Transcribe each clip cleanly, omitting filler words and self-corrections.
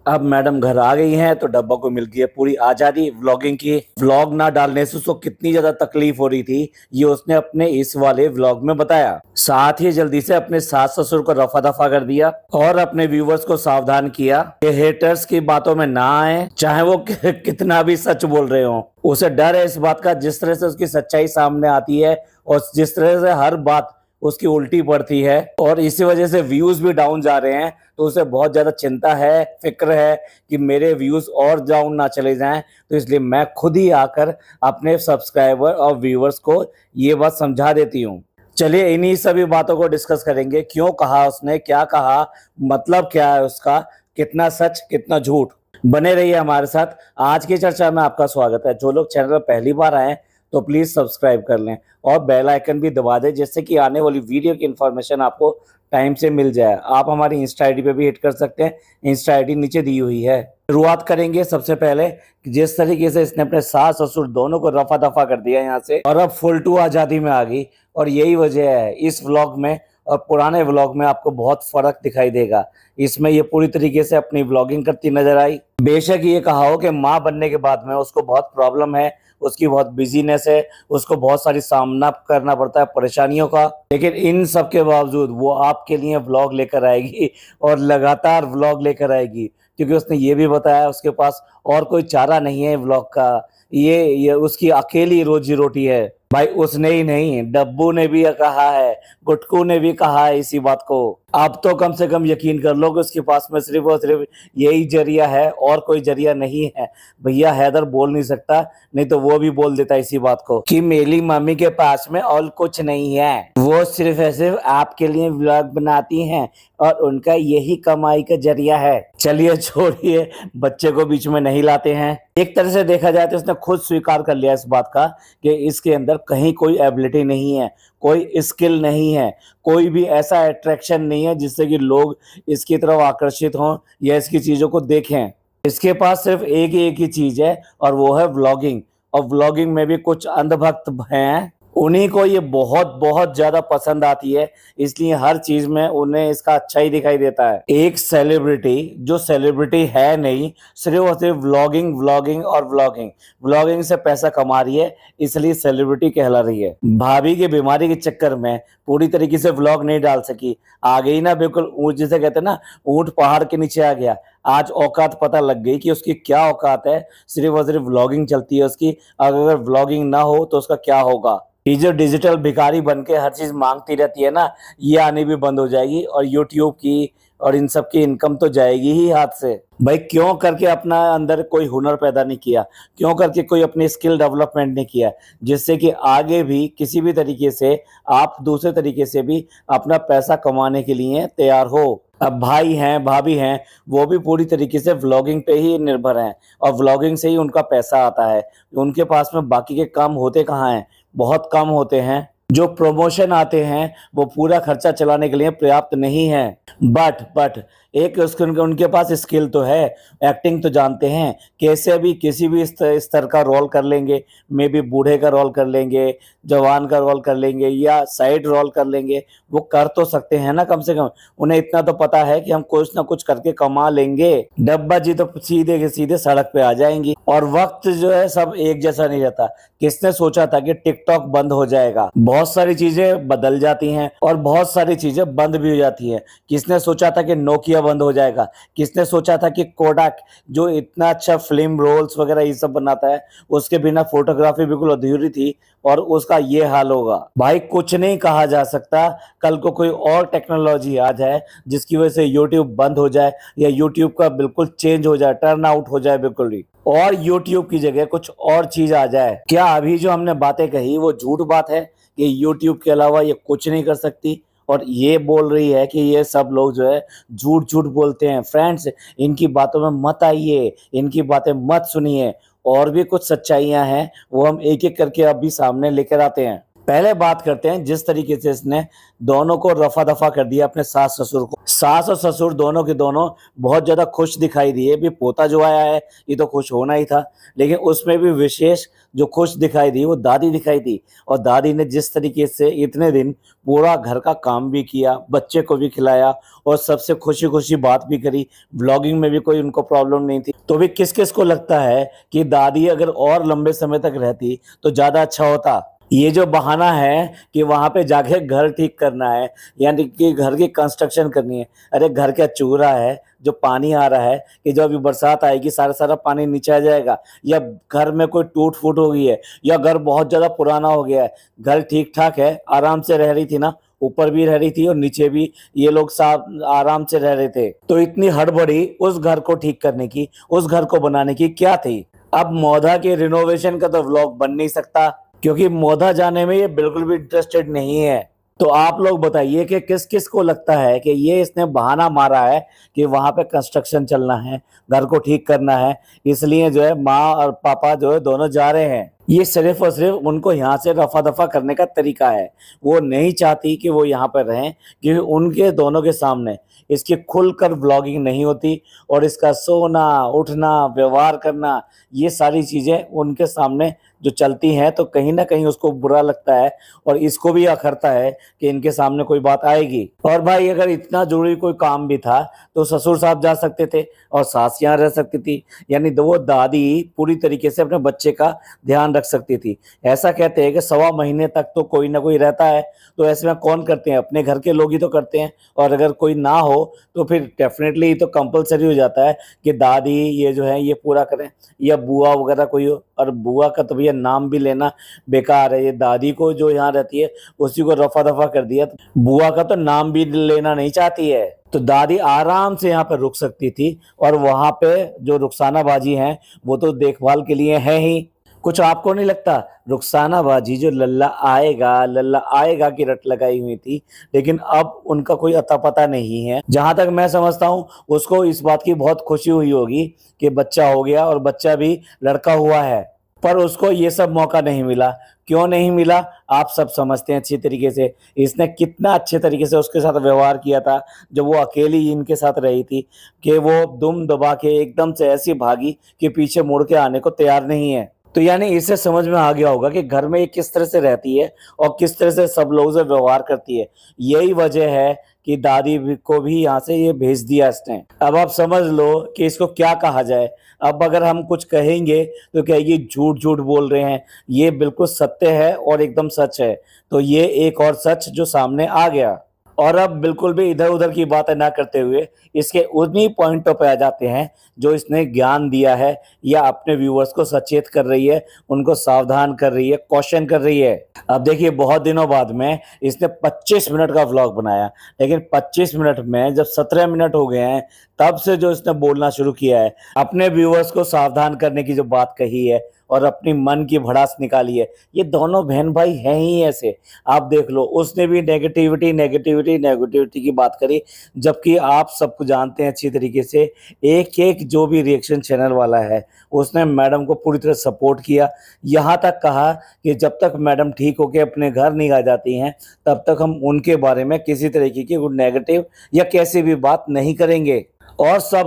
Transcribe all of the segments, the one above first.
अब मैडम घर आ गई हैं तो डब्बा को मिल गई है पूरी आजादी व्लॉगिंग की। व्लॉग ना डालने से उसको कितनी ज्यादा तकलीफ हो रही थी ये उसने अपने इस वाले व्लॉग में बताया। साथ ही जल्दी से अपने सास ससुर को रफा दफा कर दिया और अपने व्यूवर्स को सावधान किया कि हेटर्स की बातों में ना आए, चाहे वो कितना भी सच बोल रहे हो। उसे डर है इस बात का, जिस तरह से उसकी सच्चाई सामने आती है और जिस तरह से हर बात उसकी उल्टी पड़ती है और इसी वजह से व्यूज भी डाउन जा रहे हैं, तो उसे बहुत ज्यादा चिंता है, फिक्र है कि मेरे व्यूज और डाउन ना चले जाएं। तो इसलिए मैं खुद ही आकर अपने सब्सक्राइबर और व्यूअर्स को ये बात समझा देती हूँ। चलिए इन्हीं सभी बातों को डिस्कस करेंगे, क्यों कहा उसने, क्या कहा, मतलब क्या है उसका, कितना सच कितना झूठ। बने रहिए हमारे साथ। आज की चर्चा में आपका स्वागत है। जो लोग चैनल पर पहली बार आए तो प्लीज सब्सक्राइब कर लें और बेल आइकन भी दबा दें, जिससे कि आने वाली वीडियो की इन्फॉर्मेशन आपको टाइम से मिल जाए। आप हमारी इंस्टा आईडी पे भी हिट कर सकते हैं, इंस्टा आईडी नीचे दी हुई है। शुरुआत करेंगे सबसे पहले जिस तरीके से इसने अपने सास ससुर दोनों को रफा दफा कर दिया यहाँ से और अब फुल टू आजादी में आ गई, और यही वजह है इस व्लॉग में और पुराने व्लॉग में आपको बहुत फर्क दिखाई देगा। इसमें ये पूरी तरीके से अपनी व्लॉगिंग करती नजर आई। बेशक ये कहा हो कि माँ बनने के बाद में उसको बहुत प्रॉब्लम है, उसकी बहुत बिजीनेस है, उसको बहुत सारी सामना करना पड़ता है परेशानियों का, लेकिन इन सब के बावजूद वो आपके लिए व्लॉग लेकर आएगी और लगातार व्लॉग लेकर आएगी, क्योंकि उसने ये भी बताया उसके पास और कोई चारा नहीं है व्लॉग का। ये उसकी अकेली रोजी रोटी है। भाई उसने ही नहीं, डब्बू ने भी कहा है, गुटकू ने भी कहा है इसी बात को। अब तो कम से कम यकीन कर लो कि उसके पास में सिर्फ और सिर्फ यही जरिया है और कोई जरिया नहीं है। भैया हैदर बोल नहीं सकता, नहीं तो वो भी बोल देता इसी बात को कि मेरी मम्मी के पास में और कुछ नहीं है, वो सिर्फ ऐसे आपके लिए व्लॉग बनाती हैं और उनका यही कमाई का जरिया है। चलिए छोड़िए, बच्चे को बीच में नहीं लाते हैं। एक तरह से देखा जाए तो इसने खुद स्वीकार कर लिया इस बात का कि इसके अंदर कहीं कोई एबिलिटी नहीं है, कोई स्किल नहीं है, कोई भी ऐसा अट्रैक्शन नहीं है जिससे कि लोग इसकी तरफ आकर्षित हों या इसकी चीजों को देखें। इसके पास सिर्फ एक ही चीज है और वो है व्लॉगिंग। और व्लॉगिंग में भी कुछ अंधभक्त हैं, उन्हीं को ये बहुत बहुत ज्यादा पसंद आती है, इसलिए हर चीज में उन्हें इसका अच्छा ही दिखाई देता है। एक सेलिब्रिटी जो सेलिब्रिटी है नहीं, सिर्फ और सिर्फ व्लॉगिंग व्लॉगिंग और व्लॉगिंग व्लॉगिंग से पैसा कमा रही है, इसलिए सेलिब्रिटी कहला रही है। भाभी की बीमारी के चक्कर में पूरी तरीके से व्लॉग नहीं डाल सकी, आ गई ना बिल्कुल ऊंट, जिसे कहते हैं ना ऊंट पहाड़ के नीचे आ गया। आज औकात पता लग गई कि उसकी क्या औकात है, सिर्फ और सिर्फ व्लॉगिंग चलती है उसकी। अगर व्लॉगिंग ना हो तो उसका क्या होगा। ये जो डिजिटल भिखारी बन के हर चीज मांगती रहती है ना, ये आनी भी बंद हो जाएगी और यूट्यूब की और इन सब की इनकम तो जाएगी ही हाथ से। भाई क्यों करके अपना अंदर कोई हुनर पैदा नहीं किया, क्यों करके कोई अपनी स्किल डेवलपमेंट नहीं किया, जिससे कि आगे भी किसी भी तरीके से आप दूसरे तरीके से भी अपना पैसा कमाने के लिए तैयार हो। अब भाई हैं भाभी हैं, वो भी पूरी तरीके से व्लॉगिंग पे ही निर्भर हैं और व्लॉगिंग से ही उनका पैसा आता है। उनके पास में बाकी के काम होते कहाँ हैं, बहुत कम होते हैं। जो प्रमोशन आते हैं वो पूरा खर्चा चलाने के लिए पर्याप्त नहीं है। बट एक उसके उनके पास स्किल तो है, एक्टिंग तो जानते हैं, कैसे भी किसी भी स्तर का रोल कर लेंगे। मे बी बूढ़े का रोल कर लेंगे, जवान का रोल कर लेंगे या साइड रोल कर लेंगे, वो कर तो सकते हैं ना। कम से कम उन्हें इतना तो पता है कि हम कुछ ना कुछ करके कमा लेंगे। डब्बा जी तो सीधे के सीधे सड़क पे आ जाएंगी। और वक्त जो है सब एक जैसा नहीं रहता। किसने सोचा था कि टिकटॉक बंद हो जाएगा। बहुत सारी चीजें बदल जाती हैं और बहुत सारी चीजें बंद भी हो जाती हैं। किसने सोचा था कि नोकिया बंद हो जाएगा। किसने सोचा था कि कोडाक जो इतना अच्छा फिल्म रोल्स वगैरह ये सब बनाता है, उसके बिना फोटोग्राफी बिल्कुल अधूरी थी और उसका ये हाल होगा। भाई कुछ नहीं कहा जा सकता, कल को कोई और टेक्नोलॉजी आ जाए जिसकी वजह से यूट्यूब बंद हो जाए या यूट्यूब का बिल्कुल चेंज हो जाए, टर्न आउट हो जाए बिल्कुल ही, और यूट्यूब की जगह कुछ और चीज आ जाए। क्या अभी जो हमने बातें कही वो झूठ बात है कि यूट्यूब के अलावा ये कुछ नहीं कर सकती और ये बोल रही है कि ये सब लोग जो है झूठ झूठ बोलते हैं। फ्रेंड्स इनकी बातों में मत आइए, इनकी बातें मत सुनिए, और भी कुछ सच्चाइयां हैं वो हम एक एक करके अभी सामने लेकर आते हैं। पहले बात करते हैं जिस तरीके से इसने दोनों को रफा दफा कर दिया, अपने सास ससुर को। सास और ससुर दोनों के दोनों बहुत ज्यादा खुश दिखाई दिए। भी पोता जो आया है ये तो खुश होना ही था, लेकिन उसमें भी विशेष जो खुश दिखाई दी वो दादी दिखाई दी। और दादी ने जिस तरीके से इतने दिन पूरा घर का काम भी किया, बच्चे को भी खिलाया और सबसे खुशी खुशी बात भी करी, व्लॉगिंग में भी कोई उनको प्रॉब्लम नहीं थी। तो भी किस किस को लगता है कि दादी अगर और लंबे समय तक रहती तो ज्यादा अच्छा होता। ये जो बहाना है कि वहां पे जाके घर ठीक करना है, यानी कि घर की कंस्ट्रक्शन करनी है, अरे घर क्या चूरा है जो पानी आ रहा है कि जब अभी बरसात आएगी सारा सारा पानी नीचे आ जाएगा, या घर में कोई टूट फूट हो गई है, या घर बहुत ज्यादा पुराना हो गया है। घर ठीक ठाक है, आराम से रह रही थी ना, ऊपर भी रह रही थी और नीचे भी ये लोग साफ आराम से रह रहे थे। तो इतनी हड़बड़ी उस घर को ठीक करने की, उस घर को बनाने की क्या थी। अब मोधा के रिनोवेशन का तो व्लॉग बन नहीं सकता, क्योंकि मोधा जाने में ये बिल्कुल भी इंटरेस्टेड नहीं है। तो आप लोग बताइए कि किस किस को लगता है कि ये इसने बहाना मारा है कि वहां पे कंस्ट्रक्शन चलना है, घर को ठीक करना है, इसलिए जो है माँ और पापा जो है दोनों जा रहे हैं। ये सिर्फ और सिर्फ उनको यहाँ से रफा दफा करने का तरीका है। वो नहीं चाहती कि वो यहाँ पर रहें, क्योंकि उनके दोनों के सामने इसकी खुलकर ब्लॉगिंग नहीं होती, और इसका सोना उठना व्यवहार करना ये सारी चीजें उनके सामने जो चलती हैं, तो कहीं ना कहीं उसको बुरा लगता है और इसको भी अखरता है कि इनके सामने कोई बात आएगी। और भाई अगर इतना जरूरी कोई काम भी था तो ससुर साहब जा सकते थे और सास यहाँ रह सकती थी, यानी वो दादी पूरी तरीके से अपने बच्चे का ध्यान रख सकती थी। ऐसा कहते हैं कि 1.25 महीने तक तो कोई ना कोई रहता है, तो ऐसे में कौन करते हैं, अपने घर के लोग ही तो करते हैं। और अगर कोई ना हो तो फिर डेफिनेटली तो कंपलसरी हो जाता है कि दादी ये जो है ये पूरा करें, या बुआ वगैरह कोई हो। और बुआ का तो भैया नाम भी लेना बेकार है, ये दादी को जो यहाँ रहती है उसी को रफा दफा कर दिया, तो बुआ का तो नाम भी लेना नहीं चाहती है। तो दादी आराम से यहाँ पर रुक सकती थी, और वहां पे जो रुखसाना बाजी हैं वो तो देखभाल के लिए है ही। कुछ आपको नहीं लगता रुखसाना बाजी जो लल्ला आएगा की रट लगाई हुई थी, लेकिन अब उनका कोई अता पता नहीं है। जहां तक मैं समझता हूँ उसको इस बात की बहुत खुशी हुई होगी कि बच्चा हो गया, और बच्चा भी लड़का हुआ है, पर उसको ये सब मौका नहीं मिला। क्यों नहीं मिला आप सब समझते हैं अच्छी तरीके से। इसने कितना अच्छे तरीके से उसके साथ व्यवहार किया था जब वो अकेली इनके साथ रही थी, कि वो दुम दबा के एकदम से ऐसी भागी कि पीछे मुड़ के आने को तैयार नहीं है। तो यानी इससे समझ में आ गया होगा कि घर में ये किस तरह से रहती है और किस तरह से सब लोगों से व्यवहार करती है। यही वजह है कि दादी को भी यहाँ से ये भेज दिया इसने। अब आप समझ लो कि इसको क्या कहा जाए। अब अगर हम कुछ कहेंगे तो कहेगी झूठ झूठ बोल रहे हैं, ये बिल्कुल सत्य है और एकदम सच है। तो ये एक और सच जो सामने आ गया। और अब बिल्कुल भी इधर उधर की बातें ना करते हुए इसके उन्हीं पॉइंटों पे आ जाते हैं जो इसने ज्ञान दिया है, या अपने व्यूअर्स को सचेत कर रही है, उनको सावधान कर रही है, क्वेश्चन कर रही है। अब देखिए बहुत दिनों बाद में इसने 25 मिनट का व्लॉग बनाया, लेकिन 25 मिनट में जब 17 मिनट हो गए हैं तब से जो इसने बोलना शुरू किया है, अपने व्यूअर्स को सावधान करने की जो बात कही है और अपनी मन की भड़ास निकाली है। ये दोनों बहन भाई हैं ही ऐसे। आप देख लो, उसने भी नेगेटिविटी नेगेटिविटी नेगेटिविटी की बात करी, जबकि आप सबको जानते हैं अच्छी तरीके से एक एक जो भी रिएक्शन चैनल वाला है उसने मैडम को पूरी तरह सपोर्ट किया। यहाँ तक कहा कि जब तक मैडम ठीक होकर अपने घर नहीं आ जाती हैं तब तक हम उनके बारे में किसी तरीके की नेगेटिव या कैसी भी बात नहीं करेंगे। और सब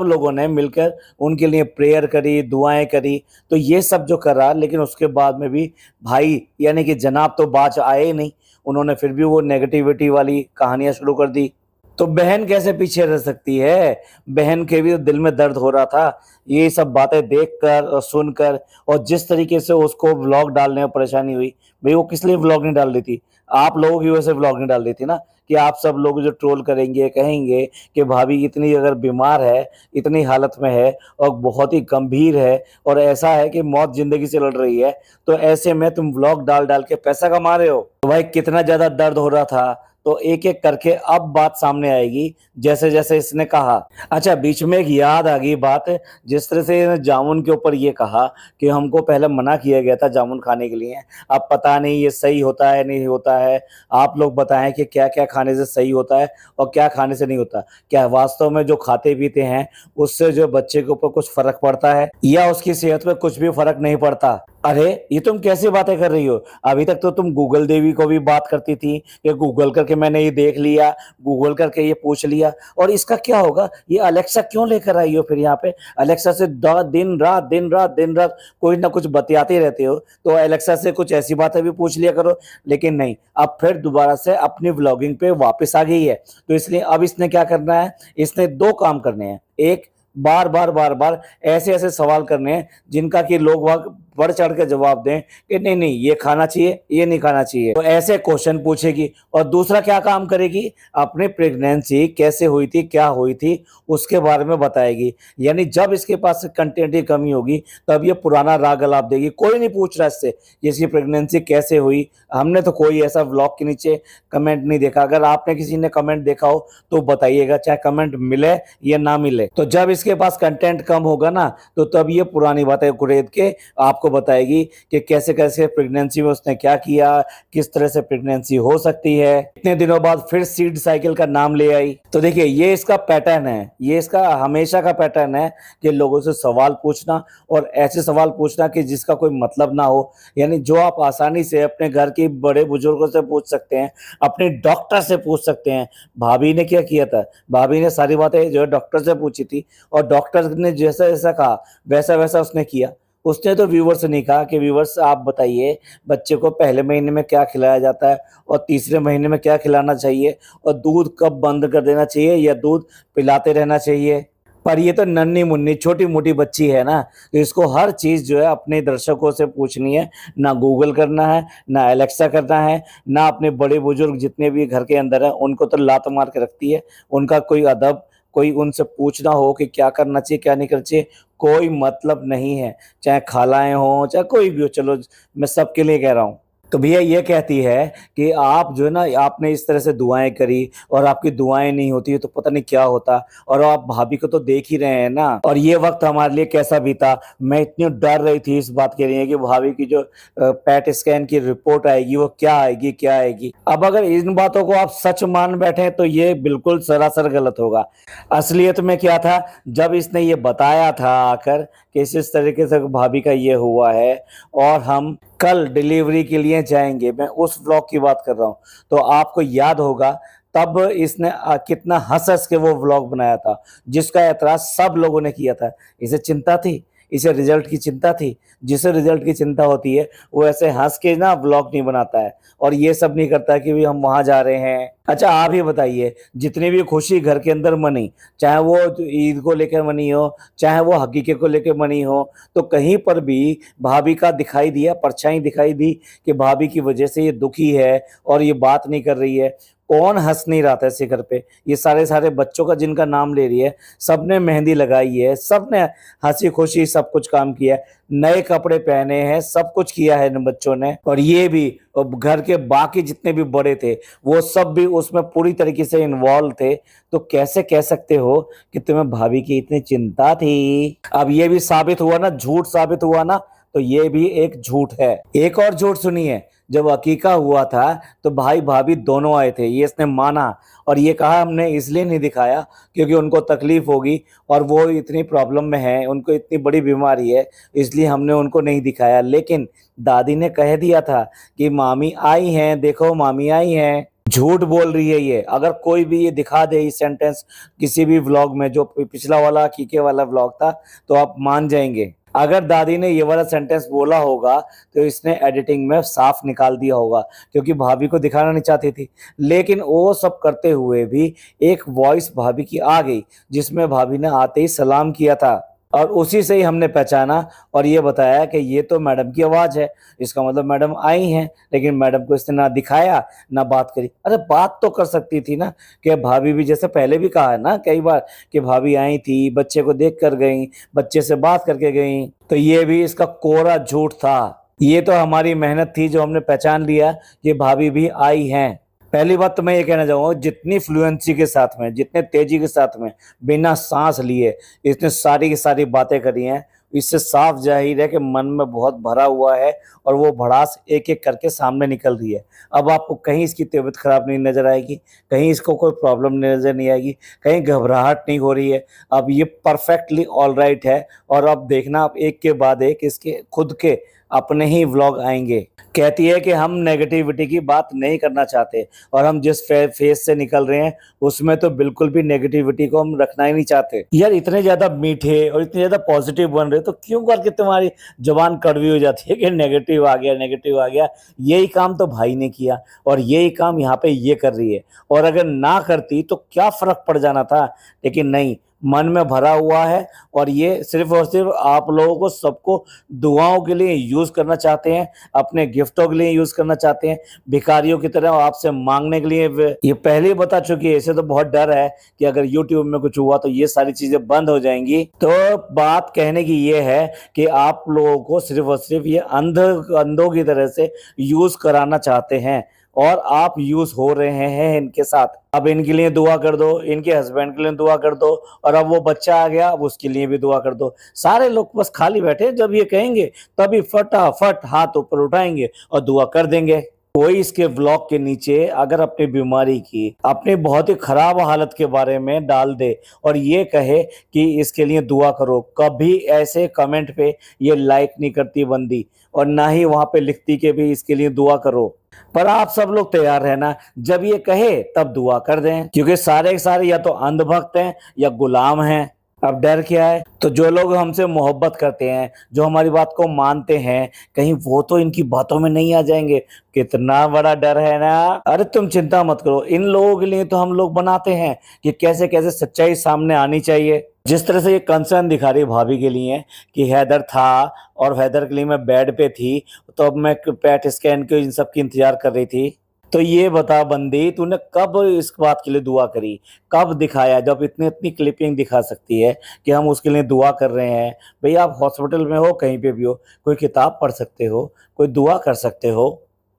लोगों ने मिलकर उनके लिए प्रेयर करी, दुआएं करी। तो ये सब जो करा, लेकिन उसके बाद में भी भाई यानी कि जनाब तो बाज आए ही नहीं, उन्होंने फिर भी वो नेगेटिविटी वाली कहानियां शुरू कर दी। तो बहन कैसे पीछे रह सकती है। बहन के भी तो दिल में दर्द हो रहा था ये सब बातें देखकर और सुनकर, और जिस तरीके से उसको व्लॉग डालने में परेशानी हुई। भाई वो किस लिए व्लॉग नहीं डाल रही थी, आप लोगों की वजह से व्लॉग नहीं डाल रही थी ना, कि आप सब लोग जो ट्रोल करेंगे, कहेंगे कि भाभी इतनी अगर बीमार है, इतनी हालत में है और बहुत ही गंभीर है, और ऐसा है कि मौत जिंदगी से लड़ रही है, तो ऐसे में तुम व्लॉग डाल डाल के पैसा कमा रहे हो। तो भाई कितना ज्यादा दर्द हो रहा था। तो एक एक करके अब बात सामने आएगी जैसे जैसे इसने कहा। अच्छा, बीच में एक याद आ गई बात, जिस तरह से इसने जामुन के ऊपर ये कहा कि हमको पहले मना किया गया था जामुन खाने के लिए, अब पता नहीं ये सही होता है नहीं होता है। आप लोग बताएं कि क्या क्या खाने से सही होता है और क्या खाने से नहीं होता। क्या वास्तव में जो खाते पीते हैं उससे जो बच्चे के ऊपर कुछ फर्क पड़ता है, या उसकी सेहत में कुछ भी फर्क नहीं पड़ता। अरे ये तुम कैसी बातें कर रही हो? अभी तक तो तुम गूगल देवी को भी बात करती थी कि गूगल करके मैंने ये देख लिया, गूगल करके ये पूछ लिया। और इसका क्या होगा? ये अलेक्सा क्यों लेकर आई हो फिर यहाँ पे? अलेक्सा से दिन रात दिन रात दिन रात कोई ना कुछ बतियाते रहते हो, तो अलेक्सा से कुछ ऐसी बातें भी पूछ लिया करो। लेकिन नहीं, अब फिर दोबारा से अपनी व्लॉगिंग पे वापस आ गई है। तो इसलिए अब इसने क्या करना है, इसने दो काम करने हैं। एक, बार बार ऐसे ऐसे सवाल करने हैं जिनका कि लोग वहां बढ़ चढ़ के जवाब दें कि नहीं नहीं ये खाना चाहिए, ये नहीं खाना चाहिए। तो ऐसे क्वेश्चन पूछेगी। और दूसरा क्या काम करेगी, अपनी प्रेगनेंसी कैसे हुई थी, क्या हुई थी, उसके बारे में बताएगी। यानी जब इसके पास कंटेंट की कमी होगी तब ये पुराना राग अलाप देगी। कोई नहीं पूछ रहा इससे इसकी प्रेगनेंसी कैसे हुई। हमने तो कोई ऐसा व्लॉग के नीचे कमेंट नहीं देखा। अगर आपने किसी ने कमेंट देखा हो तो बताइएगा, चाहे कमेंट मिले या ना मिले। तो जब इसके पास कंटेंट कम होगा ना, तो तब ये पुरानी बातें कुरेद के आपको बताएगी कि कैसे कैसे प्रेगनेंसी में उसने क्या किया, किस तरह से प्रेगनेंसी हो सकती है। इतने दिनों बाद फिर सीड साइकिल का नाम ले आई। तो देखिए ये इसका पैटर्न है, ये इसका हमेशा का पैटर्न है कि लोगों से सवाल पूछना और ऐसे सवाल पूछना कि जिसका कोई मतलब ना हो। यानी जो आप आसानी से अपने घर के बड़े बुजुर्गों से पूछ सकते हैं, अपने डॉक्टर से पूछ सकते हैं। भाभी ने क्या किया था, भाभी ने सारी बातें जो है डॉक्टर से पूछी थी और डॉक्टर ने जैसा जैसा कहा वैसा वैसा उसने किया। उसने तो व्यूवर से नहीं कहा कि व्यूवर्स आप बताइए बच्चे को पहले महीने में क्या खिलाया जाता है और तीसरे महीने में क्या खिलाना चाहिए और दूध कब बंद कर देना चाहिए या दूध पिलाते रहना चाहिए। पर ये तो नन्ही मुन्नी छोटी मोटी बच्ची है ना, तो इसको हर चीज़ जो है अपने दर्शकों से पूछनी है। ना गूगल करना है, ना एलेक्सा करना है, ना अपने बड़े बुजुर्ग जितने भी घर के अंदर हैं उनको तो लात मार के रखती है। उनका कोई अदब, कोई उनसे पूछना हो कि क्या करना चाहिए क्या नहीं करना चाहिए, कोई मतलब नहीं है। चाहे खालाएं हों चाहे कोई भी हो, चलो मैं सबके लिए कह रहा हूँ। तो भैया ये कहती है कि आप जो है ना, आपने इस तरह से दुआएं करी और आपकी दुआएं नहीं होती तो पता नहीं क्या होता। और आप भाभी को तो देख ही रहे हैं ना, और ये वक्त हमारे लिए कैसा बीता। मैं इतनी डर रही थी इस बात के लिए कि भाभी की जो पैट स्कैन की रिपोर्ट आएगी वो क्या आएगी क्या आएगी। अब अगर इन बातों को आप सच मान बैठे तो ये बिल्कुल सरासर गलत होगा। असलियत में क्या था, जब इसने ये बताया था आकर कि इस तरीके से भाभी का ये हुआ है और हम कल डिलीवरी के लिए जाएंगे, मैं उस व्लॉग की बात कर रहा हूँ। तो आपको याद होगा तब इसने कितना हंस हंस के वो व्लॉग बनाया था जिसका एतराज सब लोगों ने किया था। इसे चिंता थी, इसे रिजल्ट की चिंता थी। जिसे रिजल्ट की चिंता होती है वो ऐसे हंस के ना व्लॉग नहीं बनाता है और ये सब नहीं करता कि भी हम वहां जा रहे हैं। अच्छा आप ही बताइए, जितनी भी खुशी घर के अंदर मनी, चाहे वो ईद को लेकर मनी हो चाहे वो हकीके को लेकर मनी हो, तो कहीं पर भी भाभी का दिखाई दिया, परछाई दिखाई दी कि भाभी की वजह से ये दुखी है और ये बात नहीं कर रही है। कौन हंस नहीं रहा था इसके घर पे? ये सारे सारे बच्चों का जिनका नाम ले रही है, सबने मेहंदी लगाई है, सबने हंसी खुशी सब कुछ काम किया है, नए कपड़े पहने हैं, सब कुछ किया है इन बच्चों ने। और ये भी घर के बाकी जितने भी बड़े थे वो सब भी उसमें पूरी तरीके से इन्वॉल्व थे। तो कैसे कह सकते हो कि तुम्हें भाभी की इतनी चिंता थी? अब ये भी साबित हुआ ना, झूठ साबित हुआ ना, तो ये भी एक झूठ है। एक और झूठ सुनिए, जब अकीका हुआ था तो भाई भाभी दोनों आए थे, ये इसने माना और ये कहा हमने इसलिए नहीं दिखाया क्योंकि उनको तकलीफ होगी और वो इतनी प्रॉब्लम में है, उनको इतनी बड़ी बीमारी है, इसलिए हमने उनको नहीं दिखाया। लेकिन दादी ने कह दिया था कि मामी आई हैं, देखो मामी आई हैं। झूठ बोल रही है ये। अगर कोई भी ये दिखा दे इस सेंटेंस किसी भी व्लॉग में, जो पिछला वाला अकीके वाला व्लॉग था, तो आप मान जाएंगे। अगर दादी ने ये वाला सेंटेंस बोला होगा तो इसने एडिटिंग में साफ निकाल दिया होगा क्योंकि भाभी को दिखाना नहीं चाहती थी। लेकिन वो सब करते हुए भी एक वॉइस भाभी की आ गई जिसमें भाभी ने आते ही सलाम किया था और उसी से ही हमने पहचाना और ये बताया कि ये तो मैडम की आवाज़ है, इसका मतलब मैडम आई हैं। लेकिन मैडम को इसने ना दिखाया ना बात करी। अरे बात तो कर सकती थी ना, कि भाभी भी जैसे पहले भी कहा है ना कई बार कि भाभी आई थी, बच्चे को देख कर गई, बच्चे से बात करके गई। तो ये भी इसका कोरा झूठ था। ये तो हमारी मेहनत थी जो हमने पहचान लिया कि भाभी भी आई हैं। पहली बात तो मैं ये कहना चाहूँगा, जितनी फ्लुएंसी के साथ में, जितने तेजी के साथ में, बिना सांस लिए इसने सारी की सारी बातें करी हैं, इससे साफ जाहिर है कि मन में बहुत भरा हुआ है और वो भड़ास एक एक करके सामने निकल रही है। अब आपको कहीं इसकी तबीयत खराब नहीं नजर आएगी, कहीं इसको कोई प्रॉब्लम नजर नहीं आएगी, कहीं घबराहट नहीं हो रही है। अब ये परफेक्टली ऑल राइट है। और अब देखना आप एक के बाद एक इसके खुद के अपने ही व्लॉग आएंगे। कहती है कि हम नेगेटिविटी की बात नहीं करना चाहते और हम जिस फेस से निकल रहे हैं उसमें तो बिल्कुल भी नेगेटिविटी को हम रखना ही नहीं चाहते। यार इतने ज्यादा मीठे और इतने ज्यादा पॉजिटिव बन रहे तो क्यों करके तुम्हारी जुबान कड़वी हो जाती है कि नेगेटिव आ गया, नेगेटिव आ गया। यही काम तो भाई ने किया और यही काम यहाँ पे ये कर रही है, और अगर ना करती तो क्या फर्क पड़ जाना था। लेकिन नहीं, मन में भरा हुआ है और ये सिर्फ और सिर्फ आप लोगों को सबको दुआओं के लिए यूज करना चाहते हैं, अपने गिफ्टों के लिए यूज करना चाहते हैं, भिखारियों की तरह आपसे मांगने के लिए। ये पहले ही बता चुकी है, इसे तो बहुत डर है कि अगर यूट्यूब में कुछ हुआ तो ये सारी चीजें बंद हो जाएंगी। तो बात कहने की ये है कि आप लोगों को सिर्फ और सिर्फ ये अंधों की तरह से यूज कराना चाहते हैं और आप यूज हो रहे हैं इनके साथ। अब इनके लिए दुआ कर दो, इनके हस्बैंड के लिए दुआ कर दो, और अब वो बच्चा आ गया अब उसके लिए भी दुआ कर दो। सारे लोग बस खाली बैठे, जब ये कहेंगे तभी फटाफट हाथ ऊपर उठाएंगे और दुआ कर देंगे। कोई इसके व्लॉग के नीचे अगर अपनी बीमारी की, अपनी बहुत ही खराब हालत के बारे में डाल दे और ये कहे कि इसके लिए दुआ करो, कभी ऐसे कमेंट पे ये लाइक नहीं करती बंदी, और ना ही वहां पे लिखती कि भी इसके लिए दुआ करो। पर आप सब लोग तैयार है ना, जब ये कहे तब दुआ कर दें, क्योंकि सारे के सारे या तो अंधभक्त हैं या गुलाम हैं। अब डर क्या है? तो जो लोग हमसे मोहब्बत करते हैं, जो हमारी बात को मानते हैं, कहीं वो तो इनकी बातों में नहीं आ जाएंगे। कितना बड़ा डर है ना। अरे तुम चिंता मत करो, इन लोगों के लिए तो हम लोग बनाते हैं कि कैसे कैसे सच्चाई सामने आनी चाहिए। जिस तरह से ये कंसर्न दिखा रही भाभी के लिए कि हैदर था और हैदर के लिए मैं बेड पे थी, तो अब मैं पेट स्कैन के इन सब की इंतजार कर रही थी। तो ये बता बंदी, तूने कब इस बात के लिए दुआ करी, कब दिखाया, जब इतनी इतनी क्लिपिंग दिखा सकती है कि हम उसके लिए दुआ कर रहे हैं। भाई आप हॉस्पिटल में हो, कहीं पे भी हो, कोई किताब पढ़ सकते हो, कोई दुआ कर सकते हो,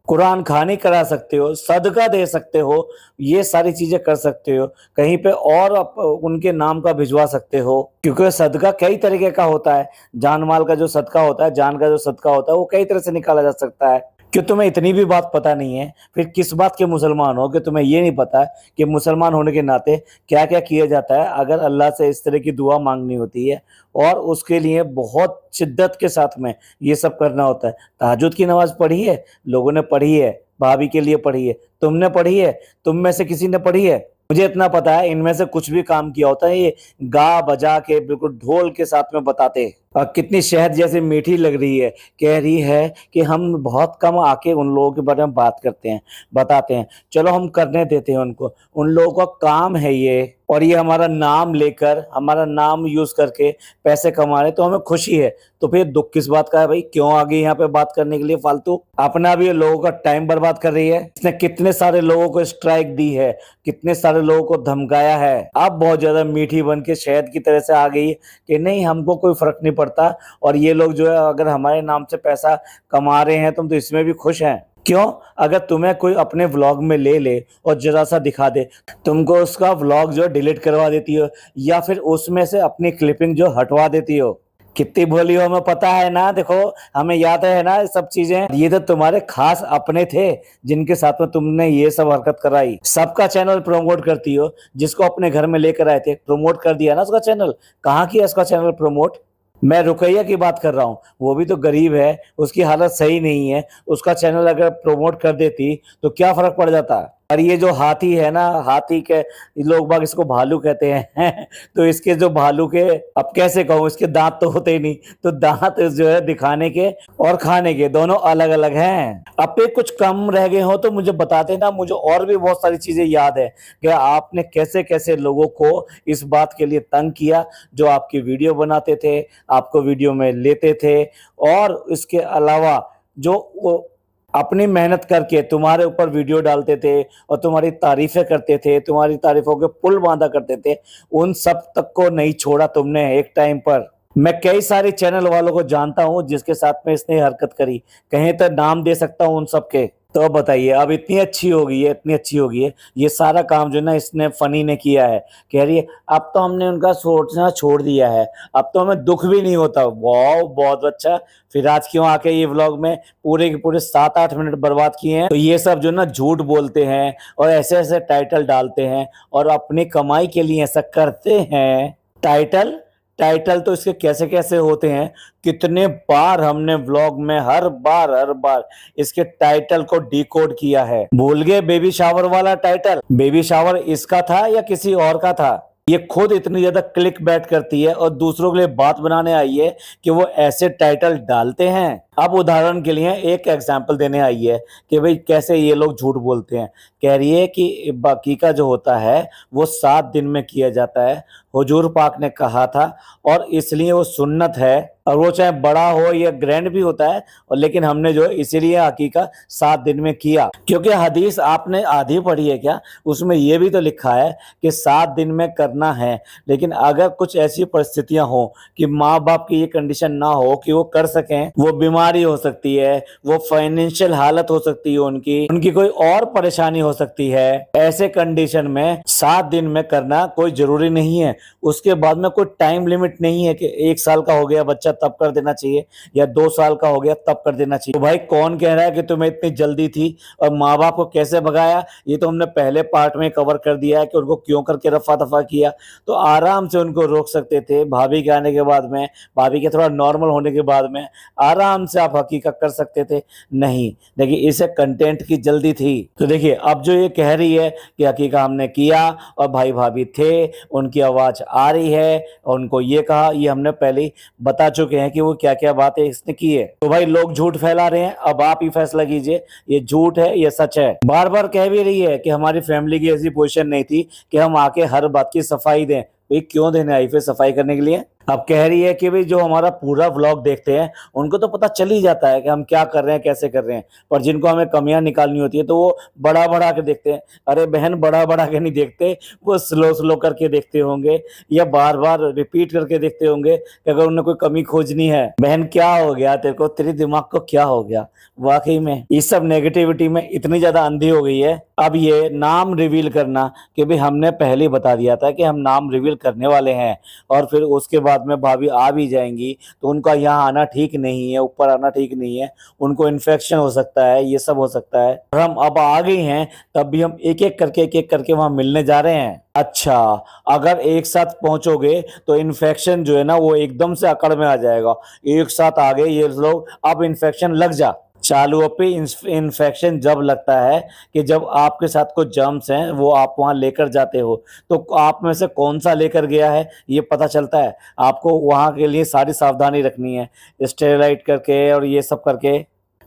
कुरान खानी करा सकते हो, सदका दे सकते हो, ये सारी चीजें कर सकते हो, कहीं पे और उनके नाम का भिजवा सकते हो। क्योंकि सदका कई तरीके का होता है, जान माल का जो सदका होता है, जान का जो सदका होता है, वो कई तरह से निकाला जा सकता है। क्यों तुम्हें इतनी भी बात पता नहीं है? फिर किस बात के मुसलमान हो कि तुम्हें ये नहीं पता कि मुसलमान होने के नाते क्या क्या किया जाता है अगर अल्लाह से इस तरह की दुआ मांगनी होती है, और उसके लिए बहुत शिद्दत के साथ में ये सब करना होता है। तहज्जुद की नमाज पढ़ी है, लोगों ने पढ़ी है, भाभी के लिए पढ़ी है, तुमने पढ़ी है, तुम में से किसी ने पढ़ी है? मुझे इतना पता है, इनमें से कुछ भी काम किया होता है ये गा बजा के बिल्कुल ढोल के साथ में बताते हैं। और कितनी शहद जैसे मीठी लग रही है, कह रही है कि हम बहुत कम आके उन लोगों के बारे में बात करते हैं, बताते हैं। चलो हम करने देते हैं उनको, उन लोगों का काम है ये, और ये हमारा नाम लेकर, हमारा नाम यूज करके पैसे कमा रहे, तो हमें खुशी है। तो फिर दुख किस बात का है भाई? क्यों आ गई यहाँ पे बात करने के लिए फालतू? अपना भी लोगों का टाइम बर्बाद कर रही है। इसने कितने सारे लोगों को स्ट्राइक दी है, कितने सारे लोगों को धमकाया है। अब बहुत ज्यादा मीठी बन के शहद की तरह से आ गई कि नहीं हमको कोई फर्क नहीं पड़ता, और ये लोग जो है अगर हमारे नाम से पैसा कमा रहे हैं तुम तो इसमें भी खुश हैं। क्यों? अगर तुम्हें कोई अपने व्लॉग में ले ले और जरा सा दिखा दे, तुमको उसका व्लॉग जो डिलीट करवा देती हो, या फिर उसमें से अपनी क्लिपिंग जो हटवा देती हो। कितनी भोली हो हमें पता है ना, देखो हमें याद है ना ये सब चीजें। ये तो तुम्हारे खास अपने थे जिनके साथ में तुमने ये सब हरकत कराई। सबका चैनल प्रमोट करती हो, जिसको अपने घर में लेकर आए थे प्रमोट कर दिया ना उसका चैनल। कहाँ किया उसका चैनल प्रमोट? मैं रुकैया की बात कर रहा हूँ, वो भी तो गरीब है, उसकी हालत सही नहीं है, उसका चैनल अगर प्रमोट कर देती तो क्या फर्क पड़ जाता। और ये जो हाथी है ना, हाथी के लोग बाग इसको भालू कहते हैं तो इसके जो भालू के, अब कैसे कहूँ, इसके दांत तो होते ही नहीं, तो दांत जो है दिखाने के और खाने के दोनों अलग अलग हैं। अब पे कुछ कम रह गए हो तो मुझे बताते ना, मुझे और भी बहुत सारी चीजें याद है कि आपने कैसे कैसे लोगों को इस बात के लिए तंग किया, जो आपकी वीडियो बनाते थे, आपको वीडियो में लेते थे, और इसके अलावा जो अपनी मेहनत करके तुम्हारे ऊपर वीडियो डालते थे और तुम्हारी तारीफें करते थे, तुम्हारी तारीफों के पुल बांधा करते थे, उन सब तक को नहीं छोड़ा तुमने एक टाइम पर। मैं कई सारे चैनल वालों को जानता हूं जिसके साथ में इसने हरकत करी, कहीं तो नाम दे सकता हूं उन सब के। तो बताइए, अब इतनी अच्छी हो गई है, इतनी अच्छी हो गई है, ये सारा काम जो ना इसने फनी ने किया है। कह रही है अब तो हमने उनका सोचना छोड़ दिया है, अब तो हमें दुख भी नहीं होता। वाह बहुत अच्छा। फिर आज क्यों आके ये व्लॉग में पूरे के पूरे 7-8 मिनट बर्बाद किए हैं? तो ये सब जो ना झूठ बोलते हैं और ऐसे ऐसे टाइटल डालते हैं और अपनी कमाई के लिए ऐसा करते हैं। टाइटल टाइटल तो इसके कैसे कैसे होते हैं, कितने बार हमने व्लॉग में हर बार इसके टाइटल को डिकोड किया है। भूल गए बेबी शावर वाला टाइटल, बेबी शावर इसका था या किसी और का था। ये खुद इतनी ज्यादा क्लिक बैट करती है और दूसरों के लिए बात बनाने आई है कि वो ऐसे टाइटल डालते हैं। अब उदाहरण के लिए एक एग्जांपल देने आई है कि भाई कैसे ये लोग झूठ बोलते हैं। कह रही है कि बाकी का जो होता है वो 7 दिन में किया जाता है, हुजूर पाक ने कहा था, और इसलिए वो सुन्नत है, और वो चाहे बड़ा हो या ग्रैंड भी होता है, और लेकिन हमने जो इसीलिए हकीका 7 दिन में किया। क्योंकि हदीस आपने आधी पढ़ी है क्या, उसमें ये भी तो लिखा है कि 7 दिन में करना है। लेकिन अगर कुछ ऐसी परिस्थितियां हो कि माँ बाप की ये कंडीशन ना हो कि वो कर सकें, वो बीमारी हो सकती है, वो फाइनेंशियल हालत हो सकती है, उनकी कोई और परेशानी हो सकती है, ऐसे कंडीशन में 7 दिन में करना कोई जरूरी नहीं है। उसके बाद में कोई टाइम लिमिट नहीं है कि 1 साल का हो गया बच्चा तब कर देना चाहिए, या 2 साल का हो गया तब कर देना चाहिए। तो भाई कौन कह रहा है कि तुम्हें इतनी जल्दी थी, और माँ बाप को कैसे भगाया, ये तो हमने पहले पार्ट में कवर कर दिया है कि उनको क्यों करके रफा दफा किया। तो आराम से उनको रोक सकते थे, भाभी के आने के बाद में, भाभी के थोड़ा नॉर्मल होने के बाद में आराम से आप हकीकत कर सकते थे। नहीं, देखिए इसे कंटेंट की जल्दी थी। तो देखिए अब जो ये कह रही है कि हकीकत हमने किया और भाई भाभी थे, उनकी आवाज आ रही है और उनको ये कहा, ये हमने पहले ही बता चुके हैं कि वो क्या क्या बातें इसने की है। तो भाई लोग झूठ फैला रहे हैं, अब आप ही फैसला कीजिए ये झूठ है ये सच है। बार बार कह भी रही है कि हमारी फैमिली की ऐसी पोजीशन नहीं थी कि हम आके हर बात की सफाई दें। भाई क्यों देने आई फिर सफाई करने के लिए। अब कह रही है कि भाई जो हमारा पूरा व्लॉग देखते हैं उनको तो पता चल ही जाता है कि हम क्या कर रहे हैं कैसे कर रहे हैं, पर जिनको हमें कमियां निकालनी होती है तो वो बड़ा बड़ा के देखते हैं। अरे बहन बड़ा बड़ा के नहीं देखते, वो स्लो स्लो करके देखते होंगे या बार बार रिपीट करके देखते होंगे कि अगर उन्हें कोई कमी खोजनी है। बहन क्या हो गया तेरे को, तेरे दिमाग को क्या हो गया वाकई में, इस सब नेगेटिविटी में इतनी ज्यादा अंधी हो गई है। अब ये नाम रिवील करना कि भाई हमने पहले ही बता दिया था कि हम नाम रिवील करने वाले हैं, और फिर उसके बाद में भाभी आ भी जाएंगी तो उनका यहाँ आना ठीक नहीं है, ऊपर आना ठीक नहीं है, उनको इन्फेक्शन हो सकता है, ये सब हो सकता है। और हम अब आ गई हैं तब भी हम एक एक करके वहां मिलने जा रहे हैं। अच्छा, अगर एक साथ पहुंचोगे तो इन्फेक्शन जो है ना वो एकदम से अकड़ में आ जाएगा। एक साथ आ गए ये लोग, अब इन्फेक्शन लग जा। चालू पे इन्फेक्शन जब लगता है कि जब आपके साथ कुछ जर्म्स हैं वो आप वहां लेकर जाते हो, तो आप में से कौन सा लेकर गया है ये पता चलता है। आपको वहां के लिए सारी सावधानी रखनी है, स्टेरिलाइज करके और ये सब करके।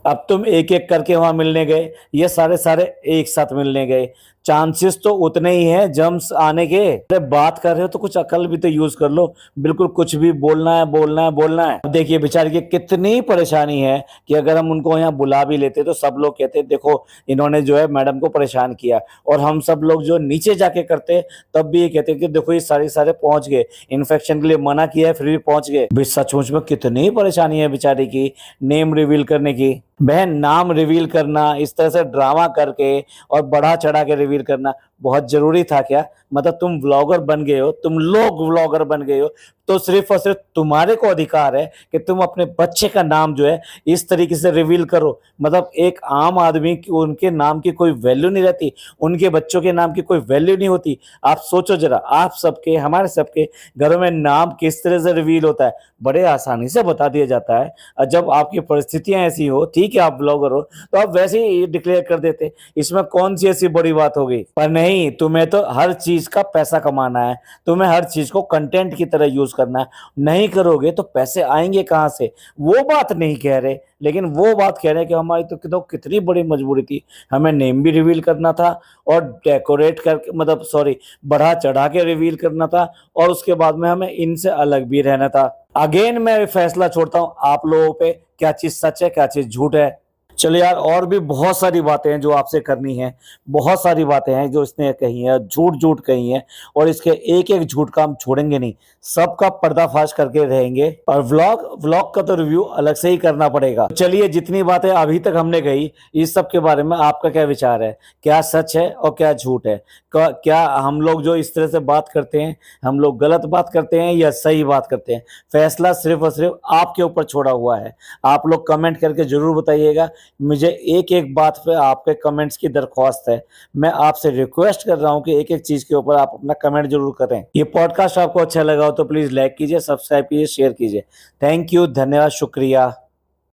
अब तुम एक एक करके वहां मिलने गए, ये सारे सारे एक साथ मिलने गए, चांसेस तो उतने ही हैं जम्स आने के। अरे बात कर रहे हो तो कुछ अकल भी तो यूज कर लो, बिल्कुल कुछ भी बोलना है बोलना है बोलना है। अब देखिए बेचारी की कितनी परेशानी है कि अगर हम उनको यहाँ बुला भी लेते तो सब लोग कहते देखो इन्होंने जो है मैडम को परेशान किया, और हम सब लोग जो नीचे जाके करते तब भी ये कहते कि देखो ये सारे पहुंच गए, इन्फेक्शन के लिए मना किया है फिर भी पहुंच गए। भाई सचमुच में कितनी परेशानी है बेचारी की नेम रिवील करने की। बहन नाम रिवील करना इस तरह से ड्रामा करके और बढ़ा चढ़ा के रिवील करना बहुत जरूरी था क्या? मतलब तुम व्लॉगर बन गए हो, तुम लोग व्लॉगर बन गए हो, तो सिर्फ और सिर्फ तुम्हारे को अधिकार है कि तुम अपने बच्चे का नाम जो है इस तरीके से रिवील करो। मतलब एक आम आदमी की उनके नाम की कोई वैल्यू नहीं रहती, उनके बच्चों के नाम की कोई वैल्यू नहीं होती। आप सोचो जरा, आप सबके हमारे सबके घरों में नाम किस तरह से रिवील होता है, बड़े आसानी से बता दिया जाता है। और जब आपकी परिस्थितियां ऐसी हो, ठीक है आप ब्लॉगर हो तो आप वैसे ही डिक्लेयर कर देते, इसमें कौन सी ऐसी बड़ी बात हो गई। पर नहीं, तुम्हें तो हर चीज का पैसा कमाना है, तुम्हें हर चीज को कंटेंट की तरह यूज करना है। नहीं करोगे तो पैसे आएंगे कहां से, वो बात नहीं कह रहे, लेकिन वो बात कह रहे हैं कि हमारी तो कितनी बड़ी मजबूरी थी, हमें नेम भी रिवील करना था और डेकोरेट करके मतलब सॉरी बढ़ा चढ़ा के रिवील करना था, और उसके बाद में हमें इनसे अलग भी रहना था। अगेन मैं फैसला छोड़ता हूं आप लोगों पे, क्या चीज सच है क्या चीज झूठ है। चलो यार, और भी बहुत सारी बातें हैं जो आपसे करनी है, बहुत सारी बातें हैं जो इसने कही है, झूठ झूठ कही है, और इसके एक एक झूठ का हम छोड़ेंगे नहीं, सबका पर्दाफाश करके रहेंगे। और व्लॉग का तो रिव्यू अलग से ही करना पड़ेगा। चलिए, जितनी बातें अभी तक हमने कही इस सब के बारे में आपका क्या विचार है, क्या सच है और क्या झूठ है, क्या हम लोग जो इस तरह से बात करते हैं हम लोग गलत बात करते हैं या सही बात करते हैं। फैसला सिर्फ और सिर्फ आपके ऊपर छोड़ा हुआ है। आप लोग कमेंट करके जरूर बताइएगा मुझे एक एक बात पे आपके कमेंट्स की दरख्वास्त है। मैं आपसे रिक्वेस्ट कर रहा हूँ कि एक एक चीज के ऊपर आप अपना कमेंट जरूर करें। ये पॉडकास्ट आपको अच्छा लगा हो तो प्लीज लाइक कीजिए, सब्सक्राइब कीजिए, शेयर कीजिए। थैंक यू, धन्यवाद, शुक्रिया।